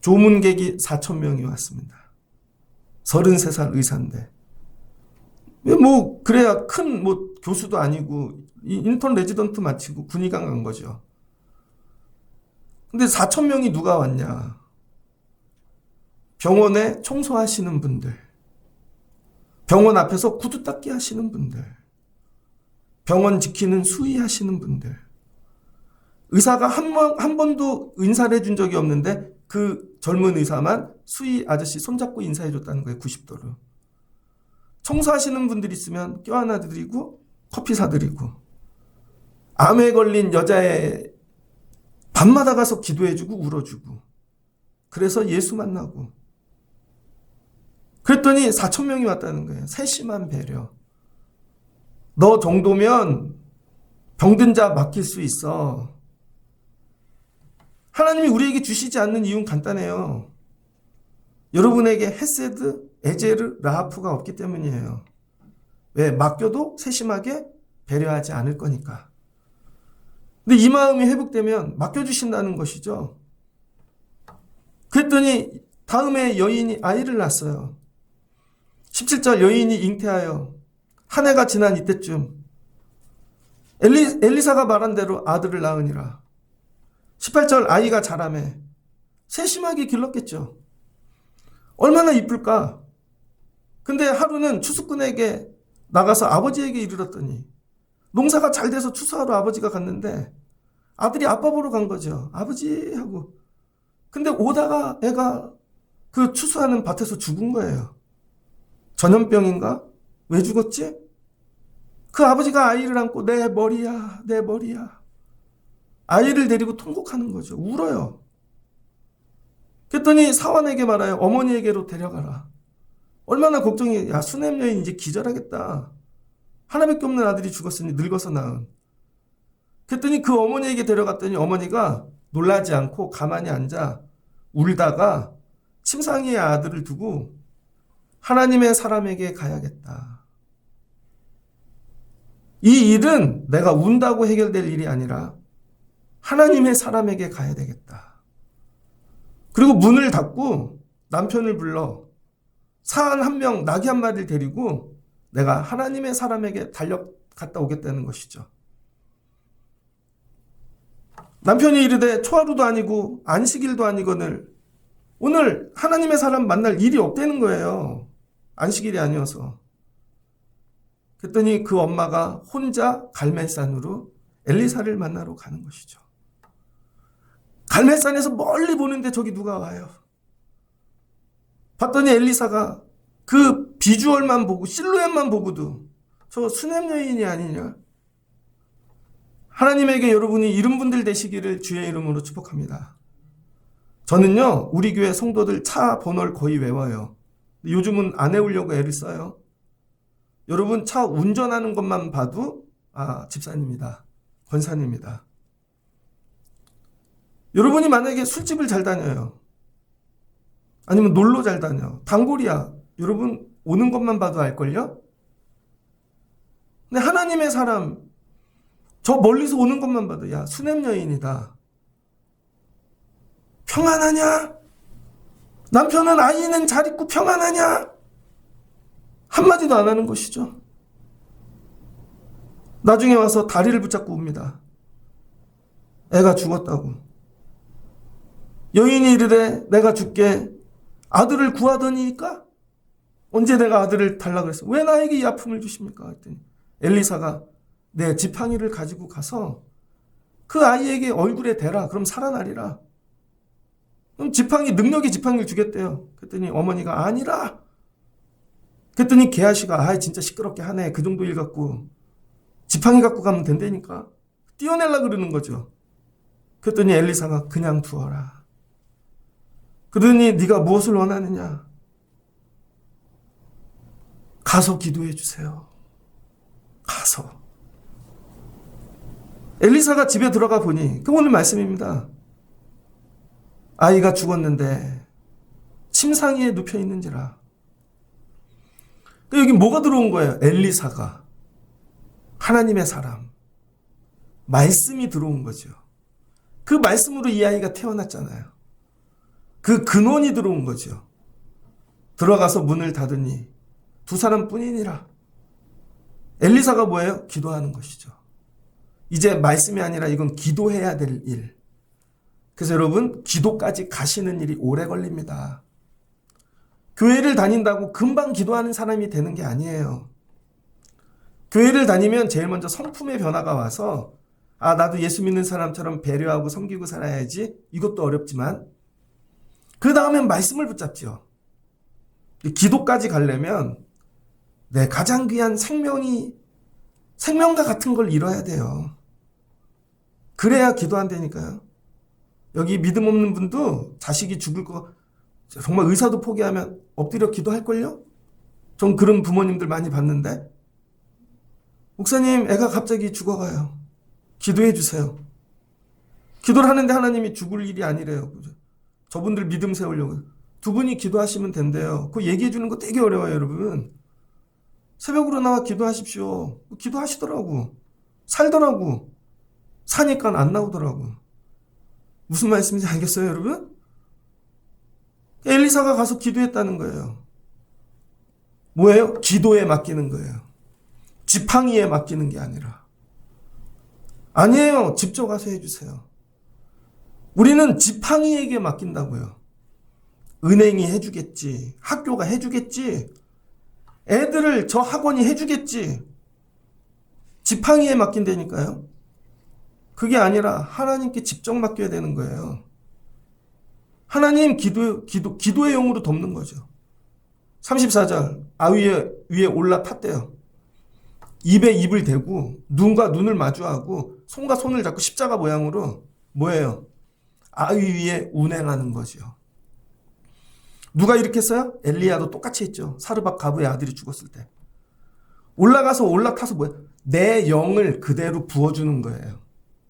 조문객이 4,000명이 왔습니다. 33살 의사인데. 그래야 큰 교수도 아니고 인턴 레지던트 마치고 군의관 간 거죠. 근데 4,000명이 누가 왔냐? 병원에 청소하시는 분들, 병원 앞에서 구두 닦기 하시는 분들, 병원 지키는 수의하시는 분들, 의사가 한 번도 인사를 해준 적이 없는데 그 젊은 의사만 수의 아저씨 손잡고 인사해줬다는 거예요. 90도로. 청소하시는 분들 있으면 껴안아 드리고 커피 사드리고, 암에 걸린 여자애 밤마다 가서 기도해주고 울어주고, 그래서 예수 만나고. 그랬더니 4,000명이 왔다는 거예요. 세심한 배려. 너 정도면 병든 자 맡길 수 있어. 하나님이 우리에게 주시지 않는 이유는 간단해요. 여러분에게 헤세드, 에제르, 라하프가 없기 때문이에요. 왜? 맡겨도 세심하게 배려하지 않을 거니까. 근데 이 마음이 회복되면 맡겨주신다는 것이죠. 그랬더니 다음에 여인이 아이를 낳았어요. 17절 여인이 잉태하여 한 해가 지난 이때쯤 엘리사가 말한 대로 아들을 낳으니라. 18절 아이가 자라매 세심하게 길렀겠죠. 얼마나 이쁠까. 근데 하루는 추수꾼에게 나가서 아버지에게 이르렀더니 농사가 잘 돼서 추수하러 아버지가 갔는데 아들이 아빠 보러 간 거죠. 아버지 하고. 근데 오다가 애가 그 추수하는 밭에서 죽은 거예요. 전염병인가? 왜 죽었지? 그 아버지가 아이를 안고 내 머리야, 내 머리야. 아이를 데리고 통곡하는 거죠. 울어요. 그랬더니 사환에게 말하여 어머니에게로 데려가라. 얼마나 걱정이. 야, 수냄 여인 이제 기절하겠다. 하나밖에 없는 아들이 죽었으니 늙어서 낳은. 그랬더니 그 어머니에게 데려갔더니 어머니가 놀라지 않고 가만히 앉아 울다가 침상위에 아들을 두고 하나님의 사람에게 가야겠다. 이 일은 내가 운다고 해결될 일이 아니라 하나님의 사람에게 가야 되겠다. 그리고 문을 닫고 남편을 불러 사한 한 명, 나귀 한 마리를 데리고 내가 하나님의 사람에게 달려갔다 오겠다는 것이죠. 남편이 이르되 초하루도 아니고 안식일도 아니거늘 오늘 하나님의 사람 만날 일이 없다는 거예요. 안식일이 아니어서. 그랬더니 그 엄마가 혼자 갈멜산으로 엘리사를 만나러 가는 것이죠. 갈멜산에서 멀리 보는데 저기 누가 와요. 봤더니 엘리사가 그 비주얼만 보고 실루엣만 보고도 저 수냄 여인이 아니냐. 하나님에게 여러분이 이런 분들 되시기를 주의 이름으로 축복합니다. 저는요, 우리 교회 성도들 차 번호를 거의 외워요. 요즘은 안 외우려고 애를 써요. 여러분 차 운전하는 것만 봐도 집사님이다, 권사님이다. 여러분이 만약에 술집을 잘 다녀요, 아니면 놀러 잘 다녀, 단골이야, 여러분 오는 것만 봐도 알걸요? 근데 하나님의 사람 저 멀리서 오는 것만 봐도 야, 수냄 여인이다. 평안하냐? 남편은 아이는 잘 있고 평안하냐? 한마디도 안 하는 것이죠. 나중에 와서 다리를 붙잡고 옵니다. 애가 죽었다고. 여인이 이르되 내가 주께 아들을 구하더니까 언제 내가 아들을 달라 그랬어? 왜 나에게 이 아픔을 주십니까? 했더니 엘리사가 내 지팡이를 가지고 가서 그 아이에게 얼굴에 대라. 그럼 살아나리라. 그럼 능력의 지팡이를 주겠대요. 그랬더니 어머니가 아니라. 그랬더니 게하시가 진짜 시끄럽게 하네. 그 정도 일 갖고 지팡이 갖고 가면 된다니까. 띄어내려 그러는 거죠. 그랬더니 엘리사가 그냥 두어라. 그러더니 네가 무엇을 원하느냐? 가서 기도해 주세요. 가서. 엘리사가 집에 들어가 보니 그 오늘 말씀입니다. 아이가 죽었는데 침상위에 눕혀 있는지라. 여기 뭐가 들어온 거예요? 엘리사가. 하나님의 사람. 말씀이 들어온 거죠. 그 말씀으로 이 아이가 태어났잖아요. 그 근원이 들어온 거죠. 들어가서 문을 닫으니 두 사람뿐이니라. 엘리사가 뭐예요? 기도하는 것이죠. 이제 말씀이 아니라 이건 기도해야 될 일. 그래서 여러분, 기도까지 가시는 일이 오래 걸립니다. 교회를 다닌다고 금방 기도하는 사람이 되는 게 아니에요. 교회를 다니면 제일 먼저 성품의 변화가 와서 나도 예수 믿는 사람처럼 배려하고 섬기고 살아야지. 이것도 어렵지만 그 다음엔 말씀을 붙잡죠. 기도까지 가려면 내 가장 귀한 생명과 같은 걸 이뤄야 돼요. 그래야 기도한다니까요. 여기 믿음 없는 분도 자식이 죽을 거 정말 의사도 포기하면 엎드려 기도할걸요? 전 그런 부모님들 많이 봤는데 목사님 애가 갑자기 죽어가요. 기도해 주세요. 기도를 하는데 하나님이 죽을 일이 아니래요. 저분들 믿음 세우려고. 두 분이 기도하시면 된대요. 그거 얘기해 주는 거 되게 어려워요, 여러분. 새벽으로 나와 기도하십시오. 기도하시더라고. 살더라고. 사니까 안 나오더라고. 무슨 말씀인지 알겠어요, 여러분? 엘리사가 가서 기도했다는 거예요. 뭐예요? 기도에 맡기는 거예요. 지팡이에 맡기는 게 아니라. 아니에요. 직접 가서 해주세요. 우리는 지팡이에게 맡긴다고요. 은행이 해주겠지. 학교가 해주겠지. 애들을 저 학원이 해주겠지. 지팡이에 맡긴다니까요. 그게 아니라 하나님께 직접 맡겨야 되는 거예요. 하나님 기도의 영으로 돕는 거죠. 34절 위에 올라탔대요. 입에 입을 대고 눈과 눈을 마주하고 손과 손을 잡고 십자가 모양으로 뭐예요? 아위 위에 운행하는 거죠. 누가 이렇게 했어요? 엘리야도 똑같이 했죠. 사르밧 가브의 아들이 죽었을 때. 올라타서 뭐예요? 내 영을 그대로 부어주는 거예요.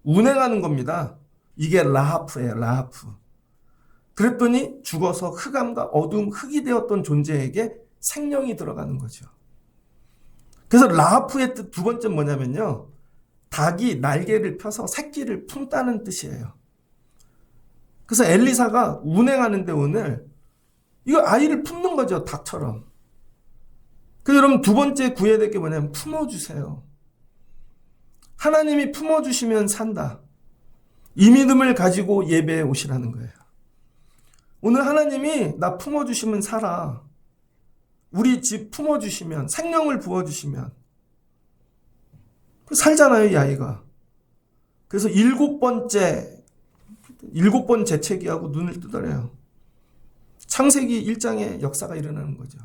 운행하는 겁니다. 이게 라하프예요. 라하프. 그랬더니 죽어서 흑암과 어두움 흙이 되었던 존재에게 생명이 들어가는 거죠. 그래서 라하프의 뜻 두 번째 뭐냐면요. 닭이 날개를 펴서 새끼를 품다는 뜻이에요. 그래서 엘리사가 운행하는데 오늘 이거 아이를 품는 거죠. 닭처럼. 그래서 여러분 두 번째 구해야 될 게 뭐냐면 품어주세요. 하나님이 품어주시면 산다. 이 믿음을 가지고 예배에 오시라는 거예요. 오늘 하나님이 나 품어주시면 살아. 우리 집 품어주시면 생명을 부어주시면 살잖아요, 이 아이가. 그래서 7번 재채기하고 눈을 뜨더래요. 창세기 1장의 역사가 일어나는 거죠.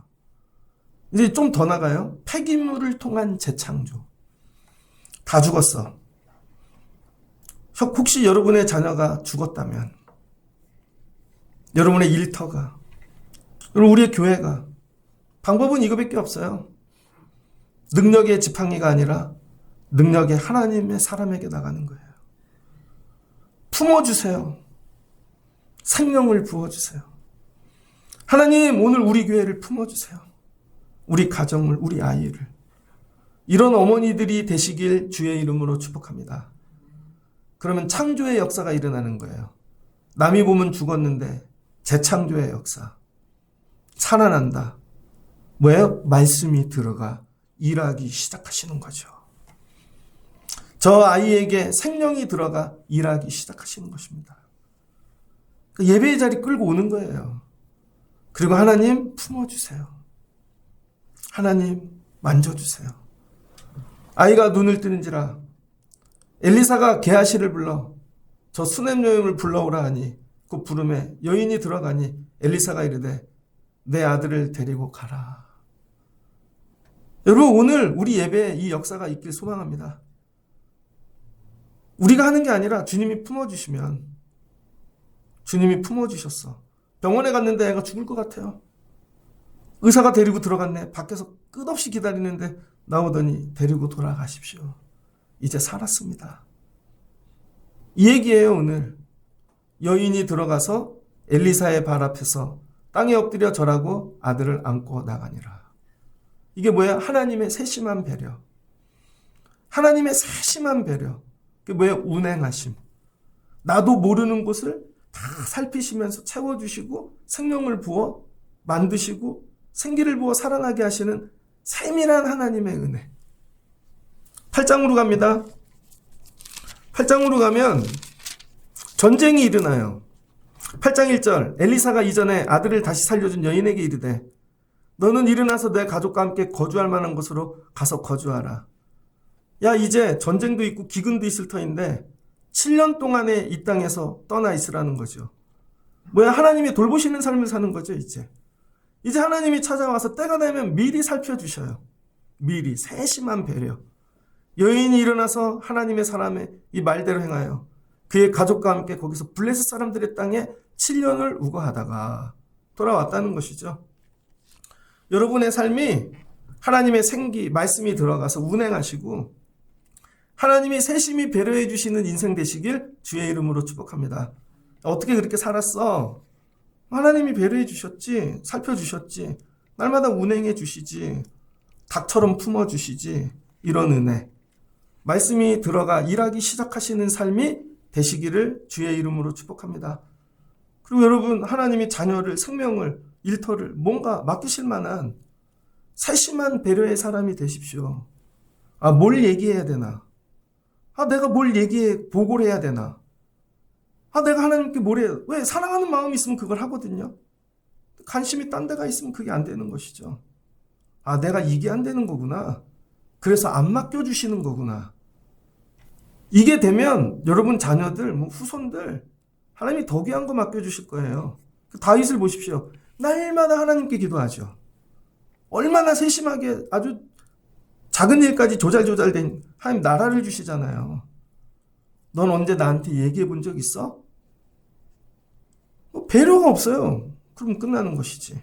이제 좀 더 나가요. 폐기물을 통한 재창조. 다 죽었어. 혹시 여러분의 자녀가 죽었다면, 여러분의 일터가, 여러분 우리의 교회가, 방법은 이거밖에 없어요. 능력의 지팡이가 아니라 능력의 하나님의 사람에게 나가는 거예요. 품어주세요. 생명을 부어주세요. 하나님 오늘 우리 교회를 품어주세요. 우리 가정을, 우리 아이를. 이런 어머니들이 되시길 주의 이름으로 축복합니다. 그러면 창조의 역사가 일어나는 거예요. 남이 보면 죽었는데 재창조의 역사. 살아난다. 뭐예요? 말씀이 들어가 일하기 시작하시는 거죠. 저 아이에게 생명이 들어가 일하기 시작하시는 것입니다. 예배의 자리 끌고 오는 거예요. 그리고 하나님 품어주세요. 하나님 만져주세요. 아이가 눈을 뜨는지라 엘리사가 게하시를 불러 저 수넴 여인을 불러오라 하니 그 부름에 여인이 들어가니 엘리사가 이르되 내 아들을 데리고 가라. 여러분, 오늘 우리 예배에 이 역사가 있길 소망합니다. 우리가 하는 게 아니라 주님이 품어주시면, 주님이 품어주셨어. 병원에 갔는데 애가 죽을 것 같아요. 의사가 데리고 들어갔네. 밖에서 끝없이 기다리는데 나오더니 데리고 돌아가십시오. 이제 살았습니다. 이 얘기예요. 오늘 여인이 들어가서 엘리사의 발 앞에서 땅에 엎드려 절하고 아들을 안고 나가니라. 이게 뭐야? 하나님의 세심한 배려. 하나님의 세심한 배려. 그게 뭐야? 운행하심. 나도 모르는 곳을 다 살피시면서 채워주시고 생명을 부어 만드시고 생기를 부어 살아나게 하시는 세밀한 하나님의 은혜. 8장으로 갑니다. 8장으로 가면 전쟁이 일어나요. 8장 1절 엘리사가 이전에 아들을 다시 살려준 여인에게 이르되 너는 일어나서 내 가족과 함께 거주할 만한 곳으로 가서 거주하라. 야, 이제 전쟁도 있고 기근도 있을 터인데 7년 동안에 이 땅에서 떠나 있으라는 거죠. 뭐야? 하나님이 돌보시는 삶을 사는 거죠. 이제 하나님이 찾아와서 때가 되면 미리 살펴주셔요. 미리 세심한 배려. 여인이 일어나서 하나님의 사람의 이 말대로 행하여 그의 가족과 함께 거기서 블레셋 사람들의 땅에 7년을 우거하다가 돌아왔다는 것이죠. 여러분의 삶이 하나님의 생기, 말씀이 들어가서 운행하시고 하나님이 세심히 배려해 주시는 인생 되시길 주의 이름으로 축복합니다. 어떻게 그렇게 살았어? 하나님이 배려해 주셨지, 살펴주셨지, 날마다 운행해 주시지, 닭처럼 품어 주시지, 이런 은혜. 말씀이 들어가 일하기 시작하시는 삶이 되시기를 주의 이름으로 축복합니다. 그리고 여러분, 하나님이 자녀를, 생명을, 일터를 뭔가 맡기실 만한 세심한 배려의 사람이 되십시오. 아, 뭘 얘기해야 되나? 아, 내가 뭘 보고를 해야 되나? 아, 내가 하나님께 뭘 해야 돼? 왜? 사랑하는 마음이 있으면 그걸 하거든요. 관심이 딴 데가 있으면 그게 안 되는 것이죠. 아, 내가 이게 안 되는 거구나. 그래서 안 맡겨주시는 거구나. 이게 되면 여러분 자녀들, 후손들 하나님이 더 귀한 거 맡겨주실 거예요. 다윗을 보십시오. 날마다 하나님께 기도하죠. 얼마나 세심하게 아주 작은 일까지 조잘조잘된 하나님 나라를 주시잖아요. 넌 언제 나한테 얘기해 본 적 있어? 배려가 없어요. 그럼 끝나는 것이지.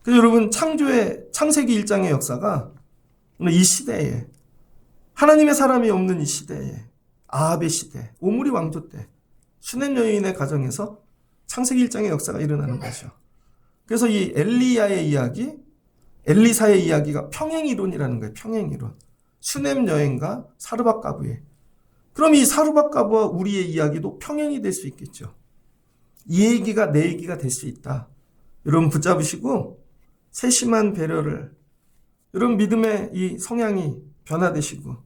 그래서 여러분, 창세기 1장의 역사가 이 시대에, 하나님의 사람이 없는 이 시대에, 아합의 시대, 오므리 왕조 때 수넴 여인의 가정에서 창세기 1장의 역사가 일어나는 거죠. 그래서 이 엘리야의 이야기, 엘리사의 이야기가 평행이론이라는 거예요. 평행이론. 수넴 여인과 사르밧 가부의. 그럼 이 사르밧 가부와 우리의 이야기도 평행이 될 수 있겠죠. 이 얘기가 내 얘기가 될 수 있다. 여러분 붙잡으시고 세심한 배려를, 여러분 믿음의 이 성향이 변화되시고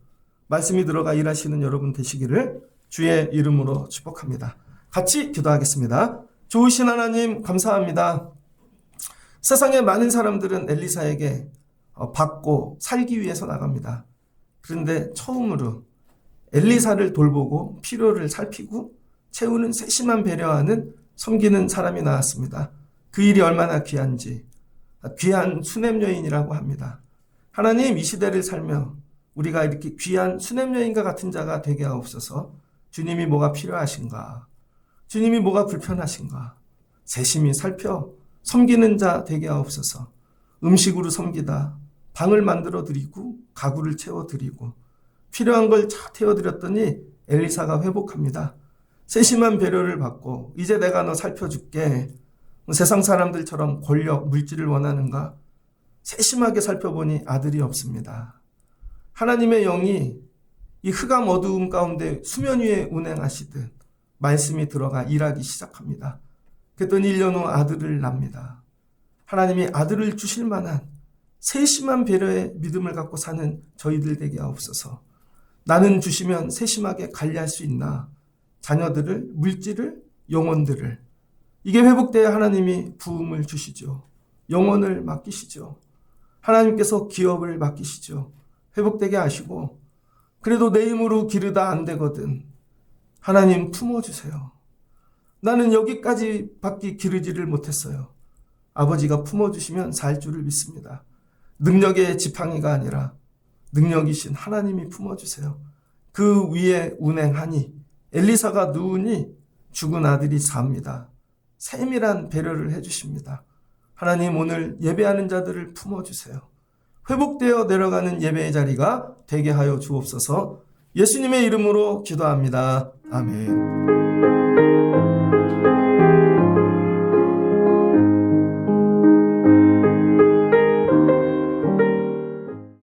말씀이 들어가 일하시는 여러분 되시기를 주의 이름으로 축복합니다. 같이 기도하겠습니다. 좋으신 하나님 감사합니다. 세상에 많은 사람들은 엘리사에게 받고 살기 위해서 나갑니다. 그런데 처음으로 엘리사를 돌보고 필요를 살피고 채우는 세심한 배려하는 섬기는 사람이 나왔습니다. 그 일이 얼마나 귀한지, 귀한 수넴 여인이라고 합니다. 하나님, 이 시대를 살며 우리가 이렇게 귀한 수넴 여인과 같은 자가 되게 하옵소서. 주님이 뭐가 필요하신가? 주님이 뭐가 불편하신가? 세심히 살펴 섬기는 자 되게 하옵소서. 음식으로 섬기다 방을 만들어 드리고 가구를 채워 드리고 필요한 걸 다 태워드렸더니 엘리사가 회복합니다. 세심한 배려를 받고 이제 내가 너 살펴줄게. 세상 사람들처럼 권력, 물질을 원하는가? 세심하게 살펴보니 아들이 없습니다. 하나님의 영이 이 흑암 어두움 가운데 수면 위에 운행하시듯 말씀이 들어가 일하기 시작합니다. 그랬더니 1년 후 아들을 낳습니다. 하나님이 아들을 주실 만한 세심한 배려의 믿음을 갖고 사는 저희들 되게 하옵소서. 나는 주시면 세심하게 관리할 수 있나? 자녀들을, 물질을, 영혼들을 이게 회복돼야 하나님이 부흥을 주시죠. 영혼을 맡기시죠. 하나님께서 기업을 맡기시죠. 회복되게 하시고, 그래도 내 힘으로 기르다 안 되거든. 하나님 품어주세요. 나는 여기까지 밖에 기르지를 못했어요. 아버지가 품어주시면 살 줄을 믿습니다. 능력의 지팡이가 아니라 능력이신 하나님이 품어주세요. 그 위에 운행하니 엘리사가 누우니 죽은 아들이 삽니다. 세밀한 배려를 해주십니다. 하나님, 오늘 예배하는 자들을 품어주세요. 회복되어 내려가는 예배의 자리가 되게 하여 주옵소서. 예수님의 이름으로 기도합니다. 아멘.